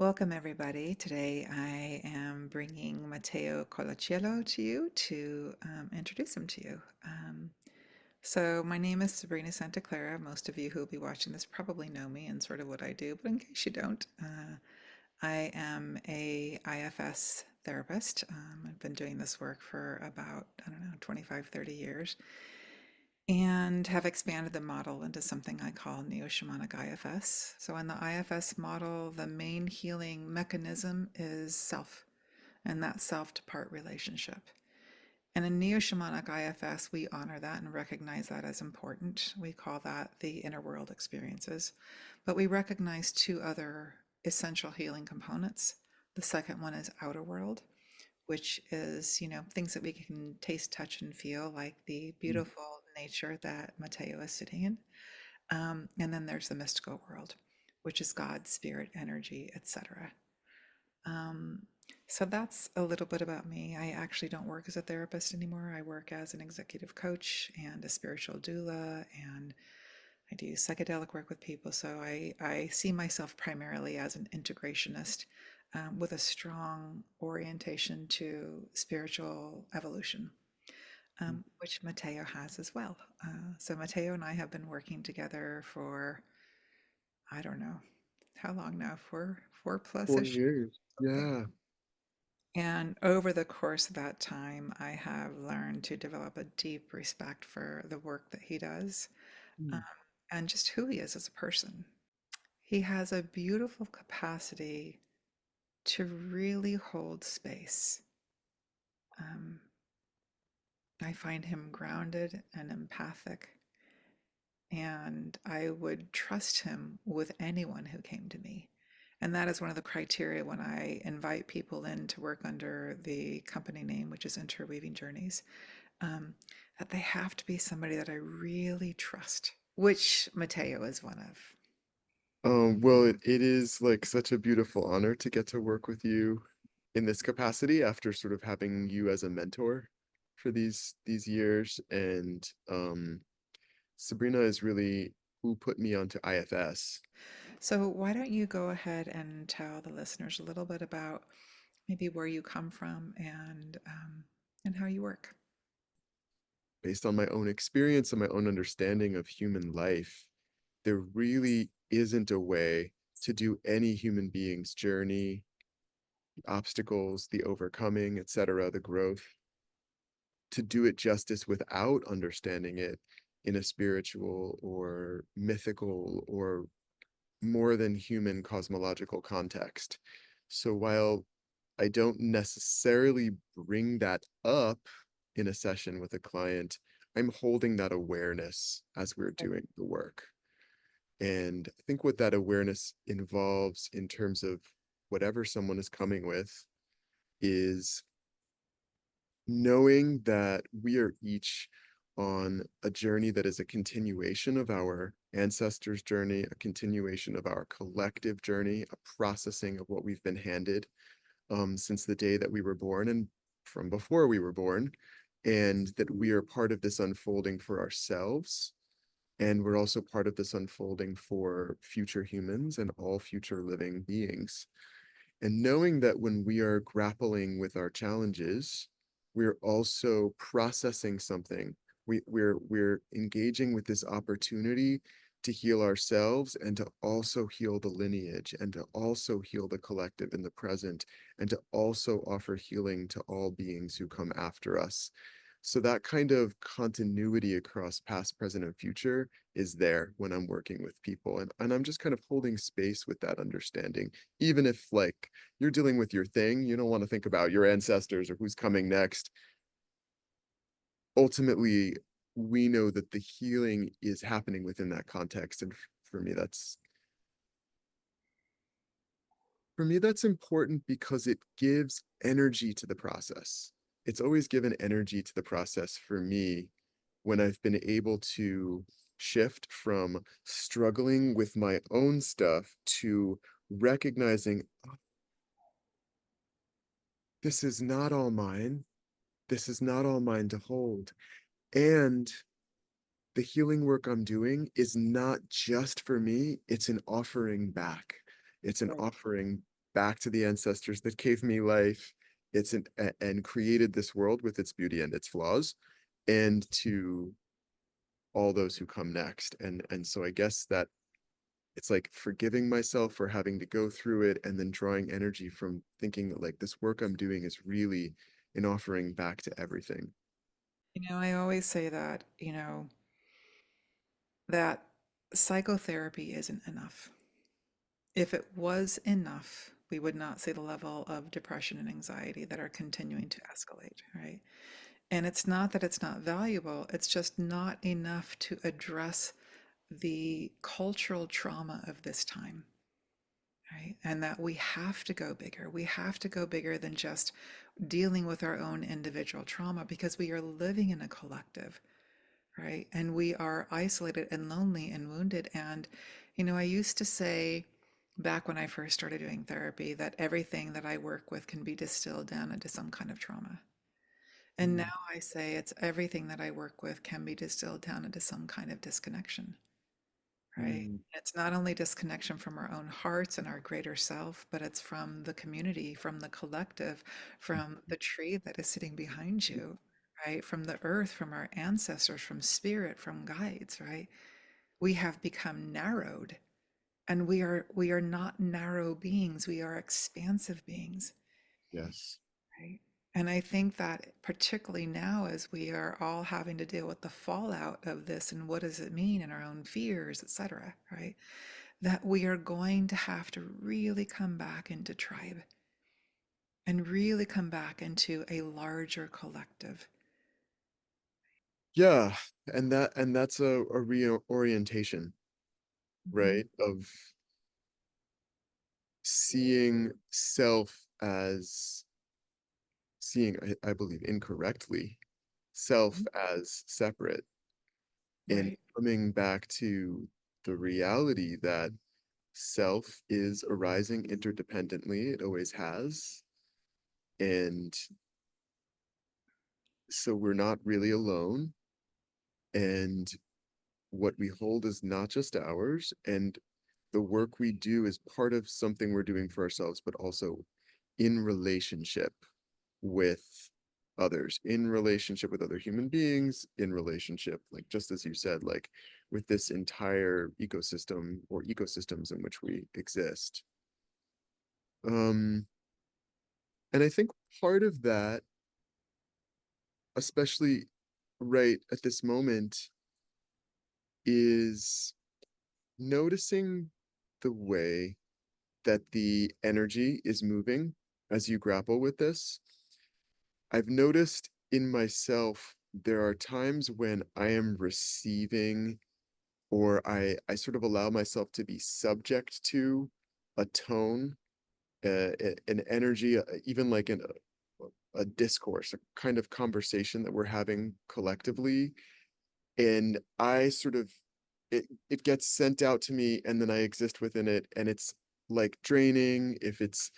Welcome, everybody. Today I am bringing Matteo Colaciello to you to introduce him to you. My name is Sabrina Santa Clara. Most of you who will be watching this probably know me and sort of what I do, but in case you don't, I am a IFS therapist. I've been doing this work for about, I don't know, 25, 30 years and have expanded the model into something I call neo-shamanic IFS. So in the IFS model, the main healing mechanism is self, and that self to part relationship. And in neo-shamanic IFS, we honor that and recognize that as important. We call that the inner world experiences. But we recognize two other essential healing components. The second one is outer world, which is, things that we can taste, touch, and feel, like the Mm. beautiful nature that Matteo is sitting in. And then there's the mystical world, which is God, spirit, energy, etc. Um, so that's a little bit about me. I actually don't work as a therapist anymore. I work as an executive coach and a spiritual doula, and I do psychedelic work with people. So I see myself primarily as an integrationist with a strong orientation to spiritual evolution, which Matteo has as well. So Matteo and I have been working together for, I don't know, how long now? Four plus four ish. years. Yeah. Yeah. And over the course of that time, I have learned to develop a deep respect for the work that he does, um, Mm. and just who he is as a person. He has a beautiful capacity to really hold space. Um, I find him grounded and empathic, and I would trust him with anyone who came to me. And that is one of the criteria when I invite people in to work under the company name, which is Interweaving Journeys, um, that they have to be somebody that I really trust, which Mateo is one of. Well, it is like such a beautiful honor to get to work with you in this capacity after sort of having you as a mentor for these years. And Sabrina is really who put me onto IFS So, why don't you go ahead and tell the listeners a little bit about maybe where you come from and how you work? based on my own experience and my own understanding of human life. There really isn't a way to do any human being's journey, the obstacles, the overcoming, etc., the growth, to do it justice without understanding it in a spiritual or mythical or more than human cosmological context. So while I don't necessarily bring that up in a session with a client, I'm holding that awareness as we're doing the work. And I think what that awareness involves in terms of whatever someone is coming with is knowing that we are each on a journey that is a continuation of our ancestors' journey, a continuation of our collective journey, a processing of what we've been handed since the day that we were born and from before we were born, and that we are part of this unfolding for ourselves. And we're also part of this unfolding for future humans and all future living beings. And knowing that when we are grappling with our challenges, we're also processing something. We're engaging with this opportunity to heal ourselves and to also heal the lineage and to also heal the collective in the present and to also offer healing to all beings who come after us. So that kind of continuity across past, present, and future is there when I'm working with people. And I'm just kind of holding space with that understanding, even if like you're dealing with your thing, you don't want to think about your ancestors or who's coming next. Ultimately, we know that the healing is happening within that context. And for me, that's important because it gives energy to the process. It's always given energy to the process for me when I've been able to shift from struggling with my own stuff to recognizing, "Oh, this is not all mine. This is not all mine to hold. And the healing work I'm doing is not just for me, it's an offering back. It's an Right. offering. back to the ancestors that gave me life. And created this world with its beauty and its flaws, and to all those who come next. And so I guess that it's like forgiving myself for having to go through it, and then drawing energy from thinking that like this work I'm doing is really an offering back to everything. I always say that, that psychotherapy isn't enough. If it was enough, we would not see the level of depression and anxiety that are continuing to escalate, right? And it's not that it's not valuable, it's just not enough to address the cultural trauma of this time, right? And that we have to go bigger. We have to go bigger than just dealing with our own individual trauma because we are living in a collective, right? And we are isolated and lonely and wounded. And, I used to say back when I first started doing therapy that everything that I work with can be distilled down into some kind of trauma. And Mm, now I say it's everything that I work with can be distilled down into some kind of disconnection, right? mm, It's not only disconnection from our own hearts and our greater self, but it's from the community, from the collective, from the tree that is sitting behind you, right? From the earth, from our ancestors, from spirit, from guides, right? We have become narrowed, and we are not narrow beings, we are expansive beings, yes. right? And I think that particularly now, as we are all having to deal with the fallout of this and what does it mean in our own fears, etc., right? That we are going to have to really come back into tribe and really come back into a larger collective. Yeah, and that's a reorientation, Mhm. right? Of seeing self as seeing, I believe incorrectly, self as separate, and Right. coming back to the reality that self is arising interdependently. It always has. And so we're not really alone. And what we hold is not just ours. And the work we do is part of something we're doing for ourselves, but also in relationship with others, in relationship with other human beings, in relationship, like just as you said, like with this entire ecosystem or ecosystems in which we exist. Um, and I think part of that, especially right at this moment, is noticing the way that the energy is moving as you grapple with this. I've noticed in myself there are times when I am receiving, or I sort of allow myself to be subject to a tone, an energy, even like a discourse, a kind of conversation that we're having collectively. And I sort of, it gets sent out to me, and then I exist within it, and it's like draining if it's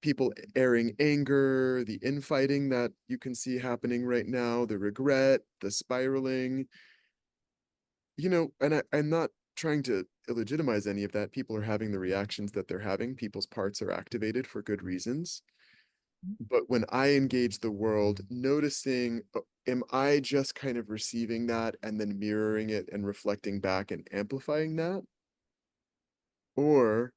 people airing anger, the infighting that you can see happening right now, the regret, the spiraling, and I'm not trying to illegitimize any of that. People are having the reactions that they're having. People's parts are activated for good reasons. But when I engage the world, noticing, am I just kind of receiving that and then mirroring it and reflecting back and amplifying that? Or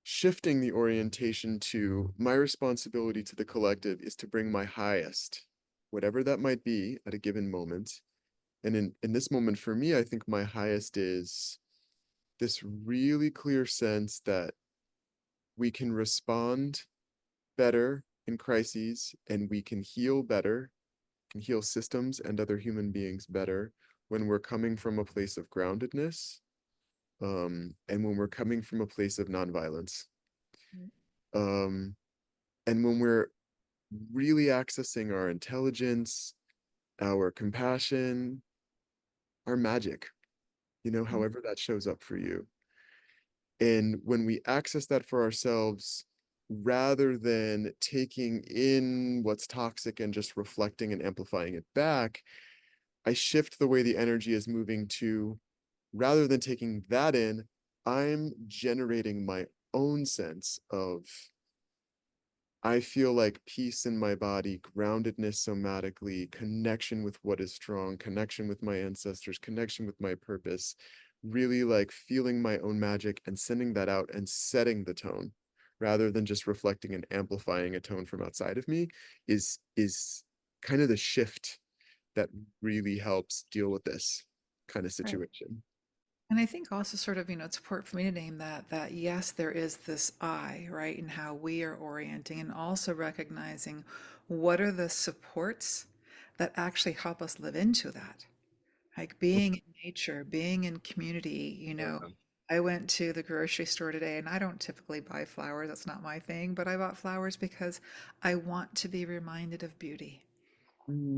shifting the orientation to my responsibility to the collective is to bring my highest, whatever that might be at a given moment. And in this moment for me, I think my highest is this really clear sense that we can respond better in crises, and we can heal better, can heal systems and other human beings better when we're coming from a place of groundedness, and when we're coming from a place of nonviolence, um, and when we're really accessing our intelligence, our compassion, our magic, however that shows up for you. And when we access that for ourselves, rather than taking in what's toxic and just reflecting and amplifying it back, I shift the way the energy is moving to, rather than taking that in, I'm generating my own sense of I feel like peace in my body, groundedness somatically, connection with what is strong, connection with my ancestors, connection with my purpose, really like feeling my own magic and sending that out and setting the tone rather than just reflecting and amplifying a tone from outside of me is kind of the shift that really helps deal with this kind of Right. situation. And I think also sort of, it's important for me to name that yes, there is this I, right, and how we are orienting, and also recognizing what are the supports that actually help us live into that. Like being in nature, being in community, Yeah. I went to the grocery store today and I don't typically buy flowers, that's not my thing, but I bought flowers because I want to be reminded of beauty.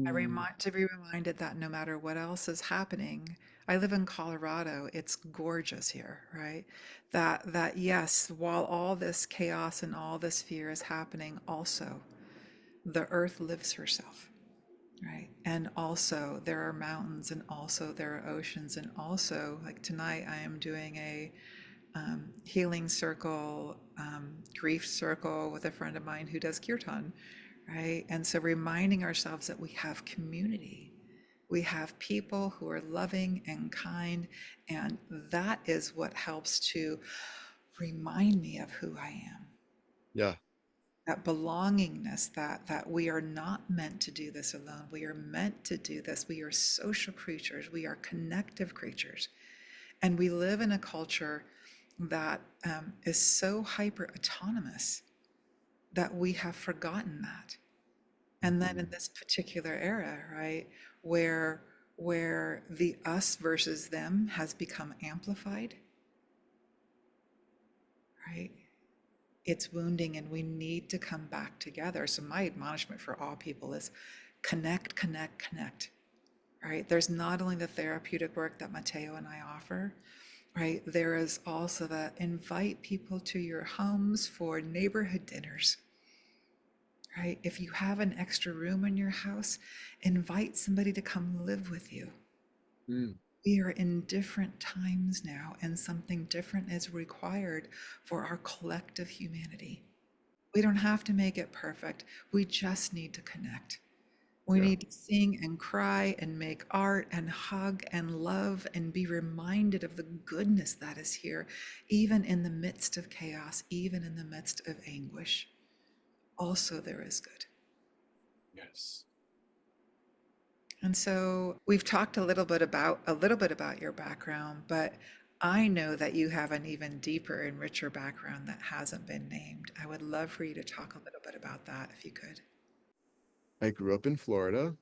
I Mm, remind to be reminded that no matter what else is happening, I live in Colorado. It's gorgeous here, right? That yes, while all this chaos and all this fear is happening, also the earth lives herself, right? And also there are mountains, and also there are oceans, and also like tonight I am doing a healing circle, grief circle with a friend of mine who does kirtan, right? And so reminding ourselves that we have community, we have people who are loving and kind, and that is what helps to remind me of who I am. yeah. That belongingness, that we are not meant to do this alone. We are meant to do this. We are social creatures. We are connective creatures. And we live in a culture that is so hyper autonomous that we have forgotten that. And then in Mhm. this particular era, right, where where the us versus them has become amplified, right? It's wounding and we need to come back together. So my admonishment for all people is connect, connect, connect. Right? There's not only the therapeutic work that Matteo and I offer, right? There is also that invite people to your homes for neighborhood dinners, right? If you have an extra room in your house, invite somebody to come live with you. Mm, We are in different times now, and something different is required for our collective humanity. We don't have to make it perfect. We just need to connect. We yeah. need to sing and cry and make art and hug and love and be reminded of the goodness that is here, even in the midst of chaos, even in the midst of anguish. Also, there is good. Yes. And so we've talked a little bit about your background, but I know that you have an even deeper and richer background that hasn't been named. I would love for you to talk a little bit about that if you could. I grew up in Florida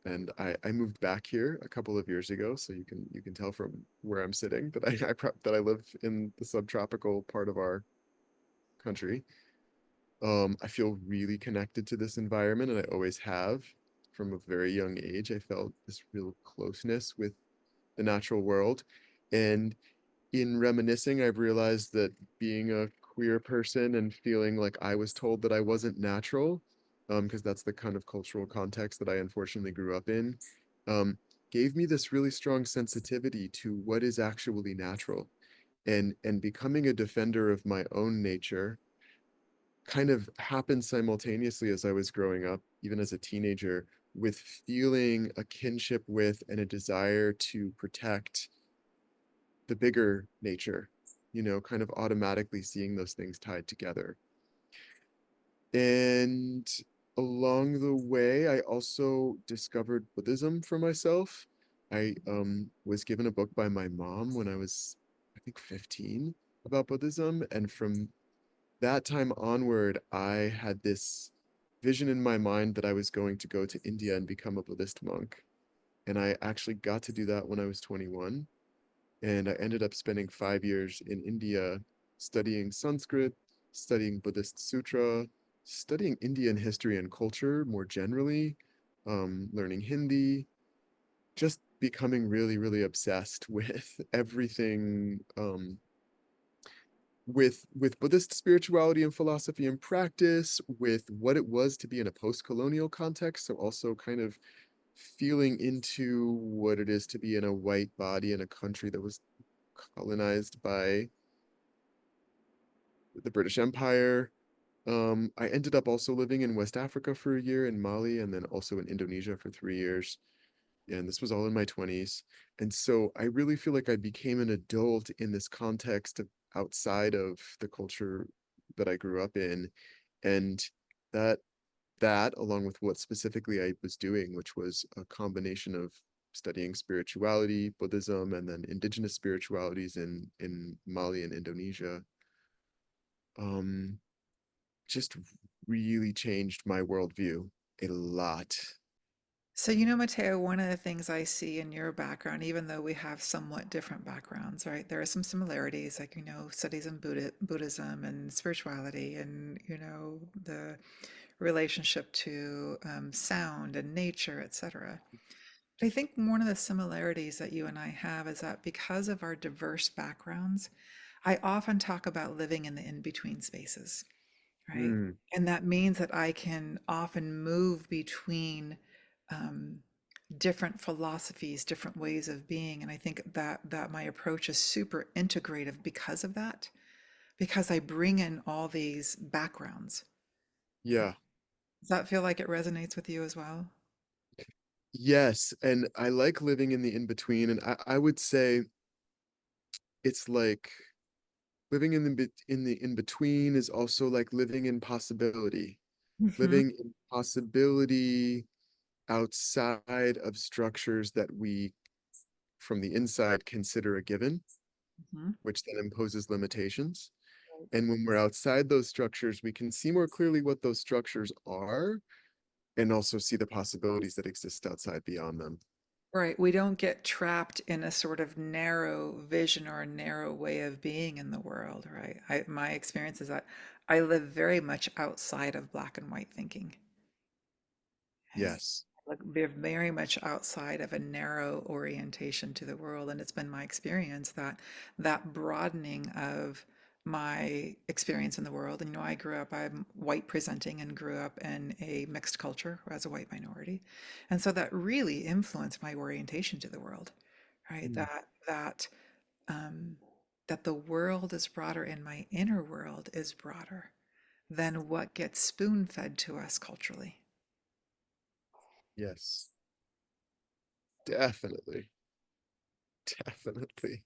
and I moved back here a couple of years ago, so you can tell from where I'm sitting that that I live in the subtropical part of our country. I feel really connected to this environment and I always have from a very young age. I felt this real closeness with the natural world. And in reminiscing, I've realized that being a queer person and feeling like I was told that I wasn't natural, because that's the kind of cultural context that I unfortunately grew up in, um, gave me this really strong sensitivity to what is actually natural. And becoming a defender of my own nature kind of happened simultaneously as I was growing up, even as a teenager, with feeling a kinship with and a desire to protect the bigger nature, kind of automatically seeing those things tied together. And along the way, I also discovered Buddhism for myself. I was given a book by my mom when I was, I think, 15 about Buddhism. And from that time onward, I had this vision in my mind that I was going to go to India and become a Buddhist monk. And I actually got to do that when I was 21. And I ended up spending 5 years in India studying Sanskrit, studying Buddhist Sutra, studying Indian history and culture more generally, learning Hindi, just becoming really, really obsessed with everything with Buddhist spirituality and philosophy and practice, with what it was to be in a post-colonial context. So also kind of feeling into what it is to be in a white body in a country that was colonized by the British Empire. I ended up also living in West Africa for a year in Mali and then also in Indonesia for 3 years. And this was all in my 20s. And so I really feel like I became an adult in this context of outside of the culture that I grew up in. And that that along with what specifically I was doing, which was a combination of studying spirituality, Buddhism, and then indigenous spiritualities in Mali and Indonesia, um, just really changed my worldview a lot. So, Matteo, one of the things I see in your background, even though we have somewhat different backgrounds, right? There are some similarities, like, studies in Buddhism and spirituality and, the relationship to sound and nature, etc. But I think one of the similarities that you and I have is that because of our diverse backgrounds, I often talk about living in the in-between spaces, right? Mm, And that means that I can often move between um, different philosophies, different ways of being. And I think that my approach is super integrative because of that, because I bring in all these backgrounds. yeah. Does that feel like it resonates with you as well? Yes. And I like living in the in between. And I would say it's like living in the in between is also like living in possibility, Hmm. living in possibility outside of structures that we from the inside consider a given, Hmm. which then imposes limitations. And when we're outside those structures, we can see more clearly what those structures are and also see the possibilities that exist outside beyond them. Right. We don't get trapped in a sort of narrow vision or a narrow way of being in the world, right? My experience is that I live very much outside of black and white thinking. Right. Yes. Like we're very much outside of a narrow orientation to the world. And it's been my experience that that broadening of my experience in the world. And I grew up, I'm white presenting and grew up in a mixed culture as a white minority. And so that really influenced my orientation to the world, right? Mm, Um, that the world is broader and my inner world is broader than what gets spoon fed to us culturally. yes. Definitely. Definitely.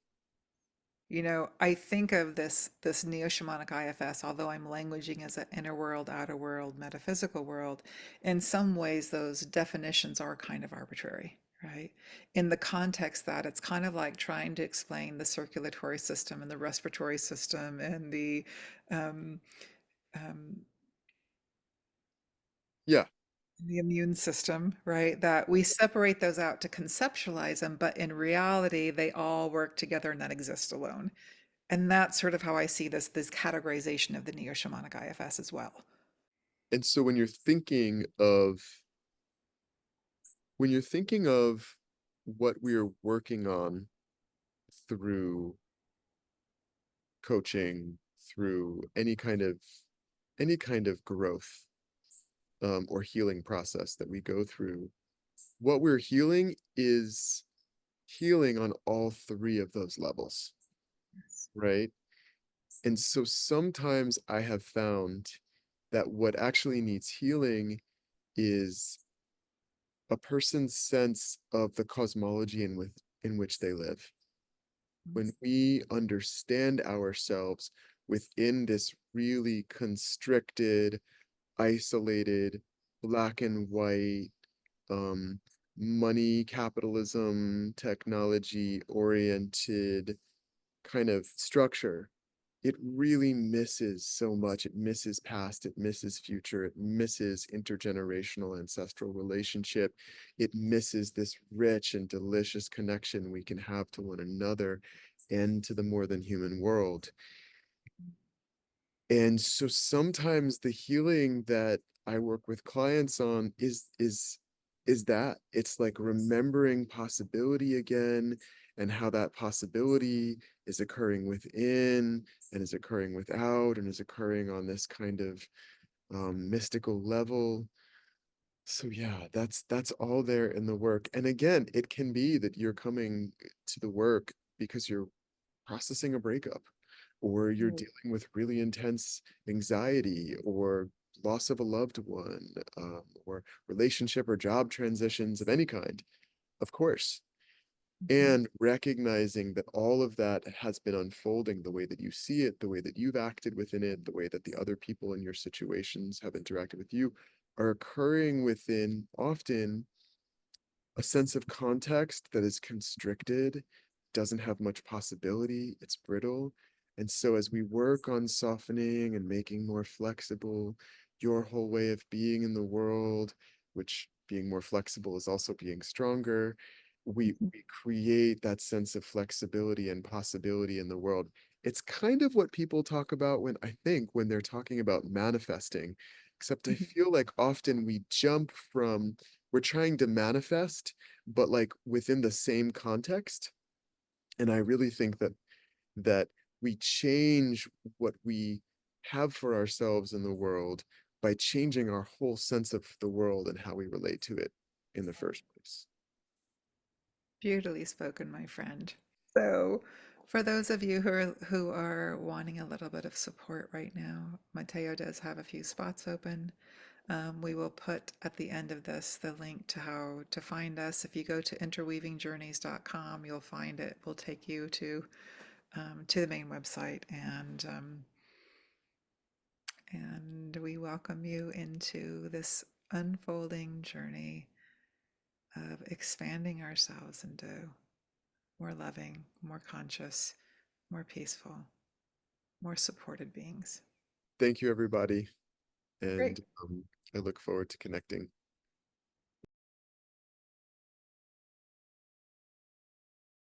I think of this neo-shamanic IFS, although I'm languaging as an inner world, outer world, metaphysical world, in some ways those definitions are kind of arbitrary, right? In the context that it's kind of like trying to explain the circulatory system and the respiratory system and um, um, Yeah. the immune system, right? That we separate those out to conceptualize them, but in reality, they all work together and not exist alone. And that's sort of how I see this categorization of the neo-shamanic IFS as well. And so when you're thinking of what we're working on through coaching, through any kind of growth or healing process that we go through, what we're healing is healing on all three of those levels, right? And so sometimes I have found that what actually needs healing is a person's sense of the cosmology in which they live. When we understand ourselves within this really constricted, isolated, black and white, um, money, capitalism, technology oriented kind of structure, it really misses so much. It misses past, it misses future, it misses intergenerational ancestral relationship. It misses this rich and delicious connection we can have to one another and to the more than human world. And so sometimes the healing that I work with clients on is that it's like remembering possibility again and how that possibility is occurring within and is occurring without and is occurring on this kind of mystical level. So yeah, that's all there in the work. And again, it can be that you're coming to the work because you're processing a breakup, or you're Mm. dealing with really intense anxiety or loss of a loved one, or relationship or job transitions of any kind, of course. Mhm. And recognizing that all of that has been unfolding the way that you see it, the way that you've acted within it, the way that the other people in your situations have interacted with you are occurring within often a sense of context that is constricted, doesn't have much possibility, it's brittle. And so, as we work on softening and making more flexible your whole way of being in the world, which being more flexible is also being stronger, Mhm. we create that sense of flexibility and possibility in the world. It's kind of what people talk about when I think when they're talking about manifesting, except I Mhm. feel like often we jump from we're trying to manifest, but like within the same context. And I really think that we change what we have for ourselves in the world by changing our whole sense of the world and how we relate to it in the first place. Beautifully spoken, my friend. So, for those of you who are wanting a little bit of support right now, Matteo does have a few spots open. We will put at the end of this the link to how to find us. If you go to interweavingjourneys.com, you'll find it. Will take you to the main website, and we welcome you into this unfolding journey of expanding ourselves into more loving, more conscious, more peaceful, more supported beings. Thank you, everybody. Great. And I look forward to connecting.